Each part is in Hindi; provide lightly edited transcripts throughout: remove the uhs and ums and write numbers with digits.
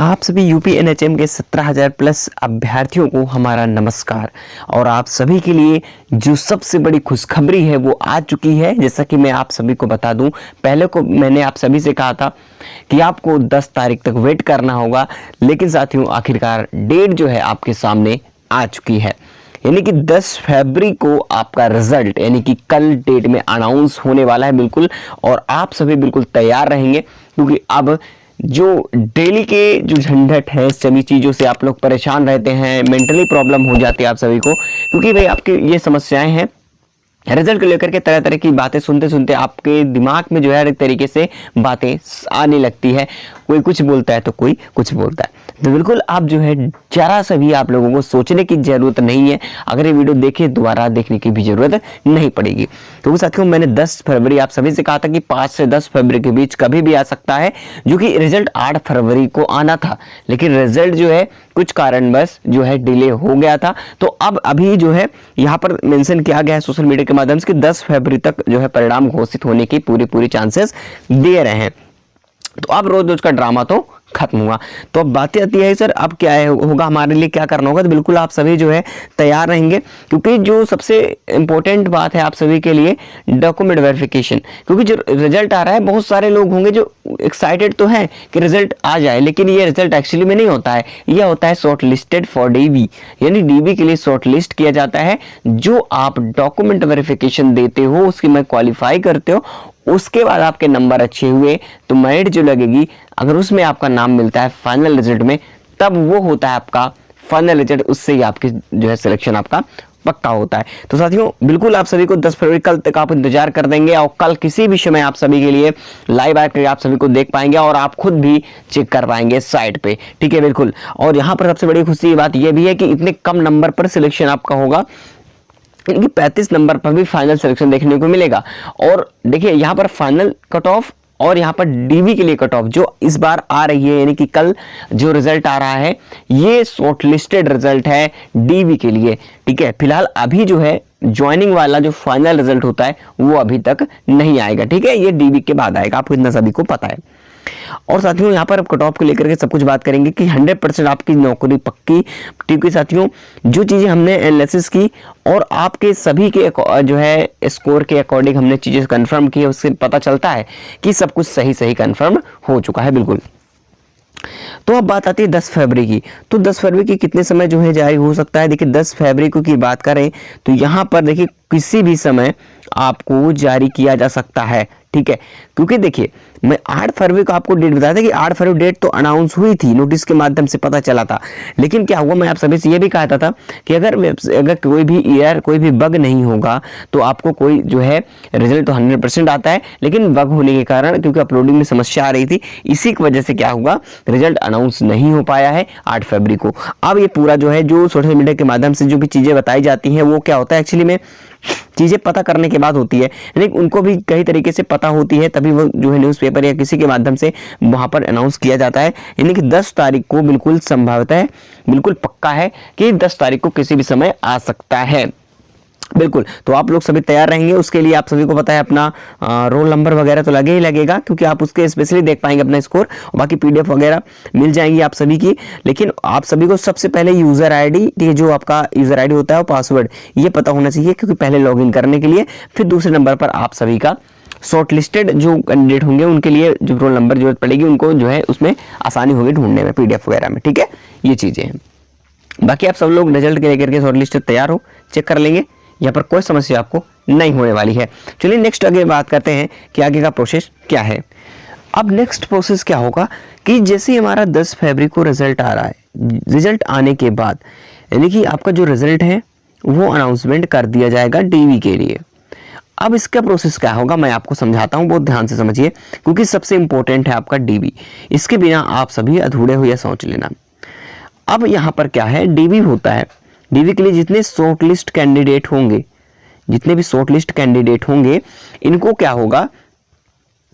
आप सभी यूपी एनएचएम के 17,000 प्लस अभ्यर्थियों को हमारा नमस्कार। और आप सभी के लिए जो सबसे बड़ी खुशखबरी है वो आ चुकी है। जैसा कि मैं आप सभी को बता दूं, पहले को मैंने आप सभी से कहा था कि आपको 10 तारीख तक वेट करना होगा, लेकिन साथियों आखिरकार डेट जो है आपके सामने आ चुकी है। यानी कि 10 फरवरी को आपका रिजल्ट यानी कि कल डेट में अनाउंस होने वाला है बिल्कुल। और आप सभी बिल्कुल तैयार रहेंगे, क्योंकि अब जो डेली के जो झंझट है, सभी चीज़ों से आप लोग परेशान रहते हैं, मेंटली प्रॉब्लम हो जाती है आप सभी को, क्योंकि भाई आपकी ये समस्याएं हैं। रिजल्ट को लेकर के तरह तरह की बातें सुनते सुनते आपके दिमाग में जो है एक तरीके से बातें आने लगती है। कोई कुछ बोलता है तो कोई कुछ बोलता है। तो बिल्कुल आप जो है जरा सा भी आप लोगों को सोचने की जरूरत नहीं है। अगर ये वीडियो देखे दोबारा देखने की भी जरूरत नहीं पड़ेगी। तो साथियों मैंने 10 फरवरी आप सभी से कहा था कि 5 से 10 फरवरी के बीच कभी भी आ सकता है, जो कि रिजल्ट 8 फरवरी को आना था, लेकिन रिजल्ट जो है कुछ कारणवश जो है डिले हो गया था। तो अब अभी जो है यहाँ पर मेंशन किया गया है सोशल मीडिया के माध्यम से कि 10 फरवरी तक जो है परिणाम घोषित होने की पूरी चांसेस दे रहे हैं। तो अब रोज रोज का ड्रामा तो खत्म हुआ। तो अब बात आती है सर अब क्या है होगा, हमारे लिए क्या करना होगा। तो बिल्कुल आप सभी जो है तैयार रहेंगे, क्योंकि जो सबसे इंपॉर्टेंट बात है आप सभी के लिए डॉक्यूमेंट वेरिफिकेशन। क्योंकि जो रिजल्ट आ रहा है, बहुत सारे लोग होंगे जो एक्साइटेड तो है कि रिजल्ट आ जाए, लेकिन ये रिजल्ट एक्चुअली में नहीं होता है। यह होता है शॉर्ट लिस्टेड फॉर डीवी, यानी डीवी के लिए शॉर्ट लिस्ट किया जाता है। जो आप डॉक्यूमेंट वेरिफिकेशन देते हो, उसकी में क्वालिफाई करते हो, उसके बाद आपके नंबर अच्छे हुए तो मेरिट जो लगेगी, अगर उसमें आपका नाम मिलता है फाइनल रिजल्ट में, तब वो होता है आपका फाइनल रिजल्ट। उससे ही आपकी जो है सिलेक्शन आपका पक्का होता है। तो साथियों बिल्कुल आप सभी को 10 फरवरी कल तक आप इंतजार कर देंगे, और कल किसी भी समय आप सभी के लिए लाइव आकर आप सभी को देख पाएंगे और आप खुद भी चेक कर पाएंगे साइट पे। ठीक है बिल्कुल। और यहाँ पर सबसे बड़ी खुशी की बात यह भी है कि इतने कम नंबर पर सिलेक्शन आपका होगा, 35 नंबर पर भी फाइनल सिलेक्शन देखने को मिलेगा। और देखिए यहाँ पर फाइनल कट ऑफ और यहाँ पर डीवी के लिए कट ऑफ जो इस बार आ रही है, यानी कि कल जो रिजल्ट आ रहा है ये शॉर्टलिस्टेड रिजल्ट है डीवी के लिए। ठीक है, फिलहाल अभी जो है ज्वाइनिंग वाला जो फाइनल रिजल्ट होता है वो अभी तक नहीं आएगा। ठीक है, ये डीवी के बाद आएगा, आपको इतना सभी को पता है। और साथियों यहाँ पर अब कट ऑफ को लेकर के सब कुछ बात करेंगे कि 100% आपकी नौकरी पक्की। ठीक है साथियों, जो चीजें हमने एनालिसिस की और आपके सभी के जो है स्कोर के अकॉर्डिंग हमने चीजें कंफर्म की है, उससे पता चलता है कि सब कुछ सही कंफर्म हो चुका है बिल्कुल। तो अब बात आती है 10 फरवरी की। तो 10 फरवरी की कितने समय जो है जारी हो सकता है। देखिए 10 फरवरी को की बात करें तो यहाँ पर देखिए किसी भी समय आपको जारी किया जा सकता है। ठीक है, क्योंकि देखिए मैं 8 फरवरी को आपको डेट बताया था कि 8 फरवरी डेट तो अनाउंस हुई थी, नोटिस के माध्यम से पता चला था। लेकिन क्या हुआ, मैं आप सभी से ये भी कहता था कि अगर कोई भी ईयर कोई भी बग नहीं होगा तो आपको कोई जो है रिजल्ट तो 100% आता है, लेकिन बग होने के कारण क्योंकि अपलोडिंग में समस्या आ रही थी, इसी की वजह से क्या हुआ रिजल्ट अनाउंस नहीं हो पाया है 8 फरवरी को। अब ये पूरा जो है जो सोशल मीडिया के माध्यम से जो भी चीजें बताई जाती हैं वो क्या होता है एक्चुअली में चीजें पता करने के बाद होती है, लेकिन उनको भी कई तरीके से पता होती है, तभी वो जो है न्यूज़पेपर या किसी के माध्यम से वहां पर अनाउंस किया जाता है। यानी कि 10 तारीख को बिल्कुल संभावता है, बिल्कुल पक्का है कि 10 तारीख को किसी भी समय आ सकता है बिल्कुल। तो आप लोग सभी तैयार रहेंगे, उसके लिए आप सभी को पता है अपना रोल नंबर वगैरह तो लगे ही लगेगा, क्योंकि आप उसके स्पेशली देख पाएंगे अपना स्कोर, और बाकी पीडीएफ वगैरह मिल जाएंगी आप सभी की। लेकिन आप सभी को सबसे पहले यूजर आईडी, जो आपका यूजर आईडी होता है और पासवर्ड ये पता होना चाहिए, क्योंकि पहले लॉगिन करने के लिए, फिर दूसरे नंबर पर आप सभी का शॉर्ट लिस्टेड जो कैंडिडेट होंगे उनके लिए जो रोल नंबर जरूरत पड़ेगी, उनको जो है उसमें आसानी होगी ढूंढने में पीडीएफ वगैरह में। ठीक है, ये चीजें हैं। बाकी आप सब लोग रिजल्ट के लेकर के शॉर्ट लिस्टेड तैयार हो, चेक कर लेंगे, यहाँ पर कोई समस्या आपको नहीं होने वाली है। चलिए नेक्स्ट आगे बात करते हैं कि आगे का प्रोसेस क्या है। अब नेक्स्ट प्रोसेस क्या होगा कि जैसे हमारा 10 फरवरी को रिजल्ट आ रहा है, रिजल्ट आने के बाद यानी कि आपका जो रिजल्ट है वो अनाउंसमेंट कर दिया जाएगा डीवी के लिए। अब इसका प्रोसेस क्या होगा मैं आपको समझाता हूं, बहुत ध्यान से समझिए, क्योंकि सबसे इंपॉर्टेंट है आपका डीवी। इसके बिना आप सभी अधूरे हो या सोच लेना। अब यहाँ पर क्या है, डीवी होता है, डीवी के लिए जितने शॉर्टलिस्ट कैंडिडेट होंगे, जितने भी शॉर्टलिस्ट कैंडिडेट होंगे, इनको क्या होगा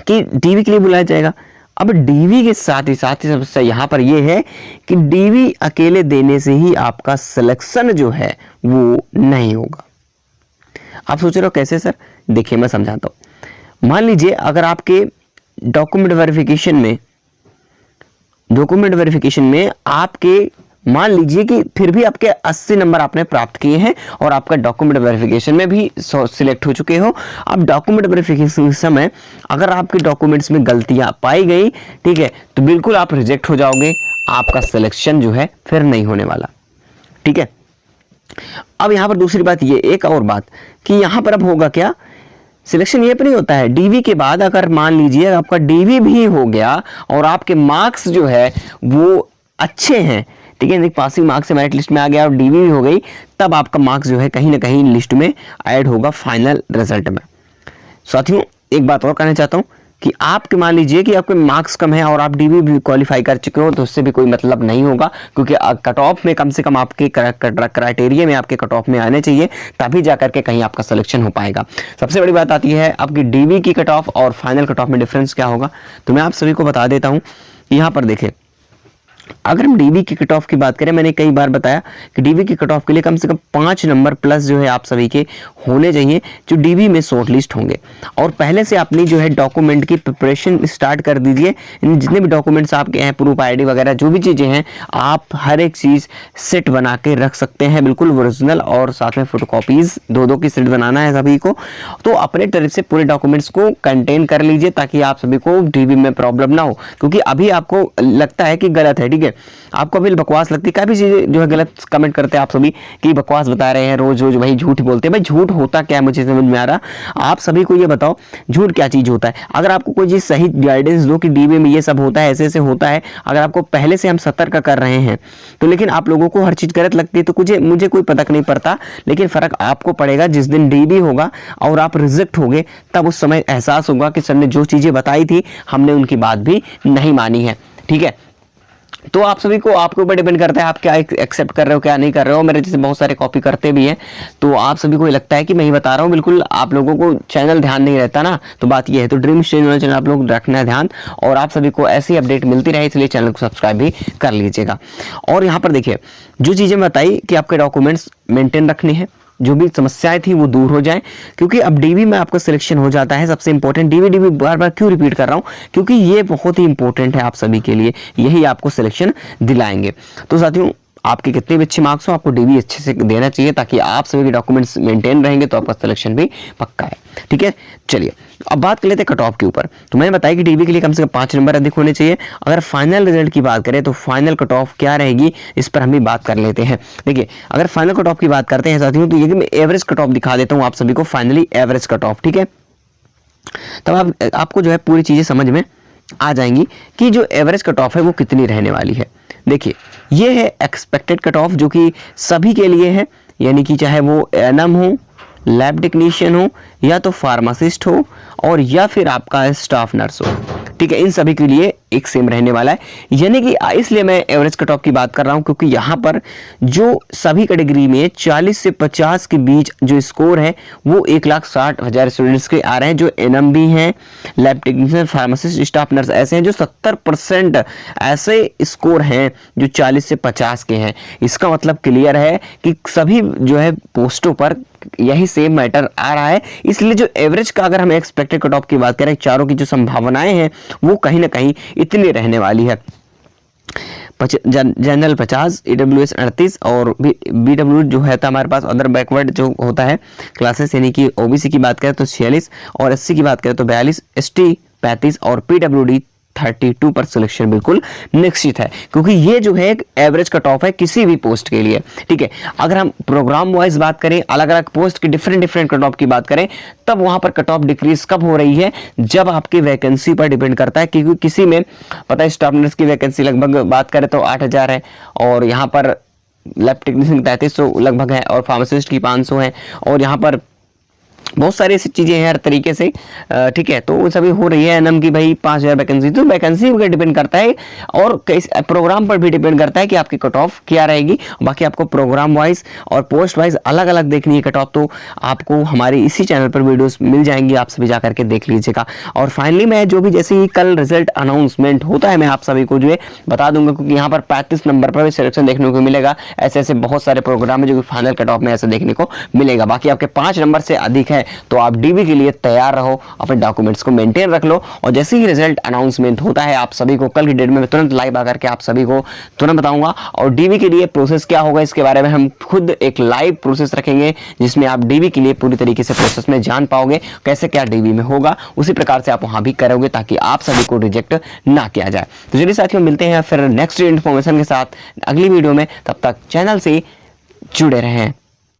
कि डीवी के लिए बुलाया जाएगा। अब डीवी के साथ ही समस्या यहाँ पर यह है कि डीवी अकेले देने से ही आपका सिलेक्शन जो है वो नहीं होगा। आप सोच रहे हो कैसे सर, देखिए मैं समझाता हूं। मान लीजिए अगर आपके डॉक्यूमेंट वेरिफिकेशन में डॉक्यूमेंट वेरिफिकेशन में आपके मान लीजिए कि फिर भी आपके 80 नंबर आपने प्राप्त किए हैं और आपका डॉक्यूमेंट वेरिफिकेशन में भी सिलेक्ट हो चुके हो। अब डॉक्यूमेंट वेरिफिकेशन के समय अगर आपके डॉक्यूमेंट्स में गलतियां पाई गई, ठीक है, तो बिल्कुल आप रिजेक्ट हो जाओगे, आपका सिलेक्शन जो है फिर नहीं होने वाला, ठीक है। अब यहां पर दूसरी बात ये, एक और बात कि यहां पर अब होगा क्या, सिलेक्शन ये पर नहीं होता है, डीवी के बाद अगर मान लीजिए आपका डीवी भी हो गया और आपके मार्क्स जो है वो अच्छे हैं, ठीक है, पासिंग मार्क्स से मेरिट लिस्ट में आ गया और डीवी भी हो गई, तब आपका मार्क्स जो है कहीं ना कहीं लिस्ट में ऐड होगा फाइनल रिजल्ट में। साथियों एक बात और कहना चाहता हूं कि आपके मान लीजिए कि आपके मार्क्स कम है और आप डीवी भी क्वालिफाई कर चुके हो, तो उससे भी कोई मतलब नहीं होगा, क्योंकि कट ऑफ में कम से कम आपके क्राइटेरिया में आपके कट ऑफ में आने चाहिए, तभी जाकर के कहीं आपका सिलेक्शन हो पाएगा। सबसे बड़ी बात आती है आपकी डीवी की कट ऑफ और फाइनल कट ऑफ में डिफरेंस क्या होगा, तो मैं आप सभी को बता देता हूं। यहाँ पर देखें, अगर हम डीवी की कट ऑफ की बात करें, मैंने कई बार बताया कि डीवी की कट ऑफ के लिए कम से कम 5 नंबर प्लस जो है आप सभी के होने चाहिए जो डीवी में शॉर्ट लिस्ट होंगे। और पहले से अपनी जो है डॉक्यूमेंट की प्रिपरेशन स्टार्ट कर दीजिए। जितने भी डॉक्यूमेंट्स आपके हैं, प्रूफ आईडी वगैरह जो भी चीज़ें हैं, आप हर एक चीज़ सेट बना के रख सकते हैं, बिल्कुल ओरिजिनल, और साथ में फोटोकॉपीज 2-2 की सेट बनाना है सभी को। तो अपने तरफ से पूरे डॉक्यूमेंट्स को कंटेन कर लीजिए ताकि आप सभी को डीवी में प्रॉब्लम ना हो, क्योंकि अभी आपको लगता है कि गलत है, ठीक है, आपको अभी बकवास लगती है, काफी चीजें जो है गलत कमेंट करते हैं आप सभी कि बकवास बता रहे हैं, रोज रोज भाई झूठ बोलते हैं। भाई झूठ होता क्या है मुझे समझ में आ रहा, आप सभी को ये बताओ झूठ क्या चीज होता है। अगर आपको कोई चीज सही गाइडेंस दो कि डीबी में ये सब होता है, ऐसे ऐसे होता है, अगर आपको पहले से हम सतर्क कर रहे हैं तो, लेकिन आप लोगों को हर चीज गलत लगती है, तो मुझे कोई फर्क नहीं पड़ता, लेकिन फर्क आपको पड़ेगा जिस दिन डीबी होगा और आप रिजेक्ट होगे, तब उस समय एहसास होगा कि सर ने जो चीजें बताई थी हमने उनकी बात भी नहीं मानी है, ठीक है। तो आप सभी को आपके ऊपर डिपेंड करता है आप क्या एक्सेप्ट कर रहे हो क्या नहीं कर रहे हो। मेरे जैसे बहुत सारे कॉपी करते भी हैं, तो आप सभी को लगता है कि मैं ही बता रहा हूँ, बिल्कुल आप लोगों को चैनल ध्यान नहीं रहता ना, तो बात ये है। तो ड्रीम स्टडी चैनल आप लोग रखना है ध्यान, और आप सभी को ऐसी अपडेट मिलती रहे, इसलिए चैनल को सब्सक्राइब भी कर लीजिएगा। और यहाँ पर देखिए जो चीजें बताई कि आपके डॉक्यूमेंट्स मेंटेन रखने हैं, जो भी समस्याएं थी वो दूर हो जाएं, क्योंकि अब डीवी में आपका सिलेक्शन हो जाता है। सबसे इंपॉर्टेंट डीवी बार बार क्यों रिपीट कर रहा हूं, क्योंकि ये बहुत ही इंपॉर्टेंट है आप सभी के लिए, यही आपको सिलेक्शन दिलाएंगे। तो साथियों आपके कितने भी अच्छे मार्क्स हो, आपको डीवी अच्छे से देना चाहिए ताकि आप सभी के डॉक्यूमेंट्स मेंटेन रहेंगे, तो आपका सिलेक्शन भी पक्का है, ठीक है। चलिए अब बात कर लेते हैं कट ऑफ के ऊपर। तो मैंने बताया कि डीवी के लिए कम से कम 5 नंबर अधिक होने चाहिए। अगर फाइनल रिजल्ट की बात करें तो फाइनल कट ऑफ क्या रहेगी, इस पर हम भी बात कर लेते हैं। देखिए अगर फाइनल कट ऑफ की बात करते हैं साथियों, तो ये मैं एवरेज कट ऑफ दिखा देता हूँ आप सभी को, फाइनली एवरेज कट ऑफ, ठीक है। तब आपको जो है पूरी चीजें समझ में आ जाएंगी कि जो एवरेज कट ऑफ है वो कितनी रहने वाली है। देखिए ये है एक्सपेक्टेड कट ऑफ, जो कि सभी के लिए है, यानी कि चाहे वो एएनएम हो, लैब टेक्नीशियन हो, या तो फार्मासिस्ट हो, और या फिर आपका स्टाफ नर्स हो, ठीक है, इन सभी के लिए एक सेम रहने वाला है। यानी कि इसलिए मैं एवरेज कट ऑफ की बात कर रहा हूं, क्योंकि यहां पर जो सभी कैटेगरी में 40 से 50 के बीच जो स्कोर है वो 1,60,000 स्टूडेंट्स के आ रहे हैं, जो एनएम भी हैं, lab technician, pharmacist, staff nurse ऐसे हैं जो 70% ऐसे स्कोर हैं जो 40 से 50 के हैं। इसका मतलब क्लियर है कि सभी जो है पोस्टों पर यही सेम मैटर आ रहा है। इसलिए जो एवरेज का अगर हम एक्सपेक्टेड कट ऑफ की बात करें, चारों की जो संभावनाएं हैं वो कहीं ना कहीं इतनी रहने वाली है। जनरल 50, ईडब्ल्यूएस 38 और बीडब्ल्यू जो है था हमारे पास अदर बैकवर्ड जो होता है क्लासेस, यानी कि ओबीसी की बात करें तो 46 और एससी की बात करें तो 42, एसटी 35 और पीडब्ल्यूडी 32 पर सिलेक्शन बिल्कुल निश्चित है, क्योंकि ये जो है एक एवरेज कट ऑफ है किसी भी पोस्ट के लिए, ठीक है। अगर हम प्रोग्राम वाइज बात करें, अलग अलग पोस्ट की डिफरेंट कट ऑफ की बात करें, तब वहां पर कट ऑफ डिक्रीज कब हो रही है, जब आपकी वैकेंसी पर डिपेंड करता है। क्योंकि किसी में पता है स्टाफ नर्स की वैकेंसी लगभग बात करें तो 8,000 है, और यहाँ पर लैब टेक्नीशियन 3300 लगभग है, और फार्मासिस्ट की 500 है, और यहाँ पर बहुत सारी ऐसी चीजें हैं हर तरीके से, ठीक है। तो सभी हो रही है एनएम की भाई 5,000 वैकेंसी, तो वैकेंसी पर डिपेंड करता है, और कई प्रोग्राम पर भी डिपेंड करता है कि आपकी कट ऑफ क्या रहेगी। बाकी आपको प्रोग्राम वाइज और पोस्ट वाइज अलग अलग देखनी है कट ऑफ, तो आपको हमारे इसी चैनल पर वीडियोस मिल जाएंगी, आप सभी जा करके देख लीजिएगा। और फाइनली मैं जो भी जैसे ही कल रिजल्ट अनाउंसमेंट होता है मैं आप सभी को जो है बता दूंगा, क्योंकि यहाँ पर 35 नंबर पर भी सिलेक्शन देखने को मिलेगा। ऐसे ऐसे बहुत सारे प्रोग्राम है जो कि फाइनल कट ऑफ में ऐसे देखने को मिलेगा। बाकी आपके 5 नंबर से अधिक है है। तो आप डीवी के लिए तैयार रहो, अपने डॉक्यूमेंट्स को मेंटेन रख लो, और जैसे ही रिजल्ट अनाउंसमेंट होता है आप सभी को कल की डेट में मैं तुरंत लाइव आकर के आप सभी को तुरंत बताऊंगा। और डीवी के लिए प्रोसेस क्या होगा इसके बारे में हम खुद एक लाइव प्रोसेस रखेंगे, जिसमें आप डीवी के लिए पूरी तरीके से प्रोसेस में जान पाओगे कैसे क्या डीवी में होगा, उसी प्रकार से आप वहां भी करोगे ताकि आप सभी को रिजेक्ट ना किया जाए। तो चलिए साथियों, मिलते हैं फिर नेक्स्ट इन्फॉर्मेशन के साथ अगली वीडियो में। तब तक चैनल से जुड़े रहें।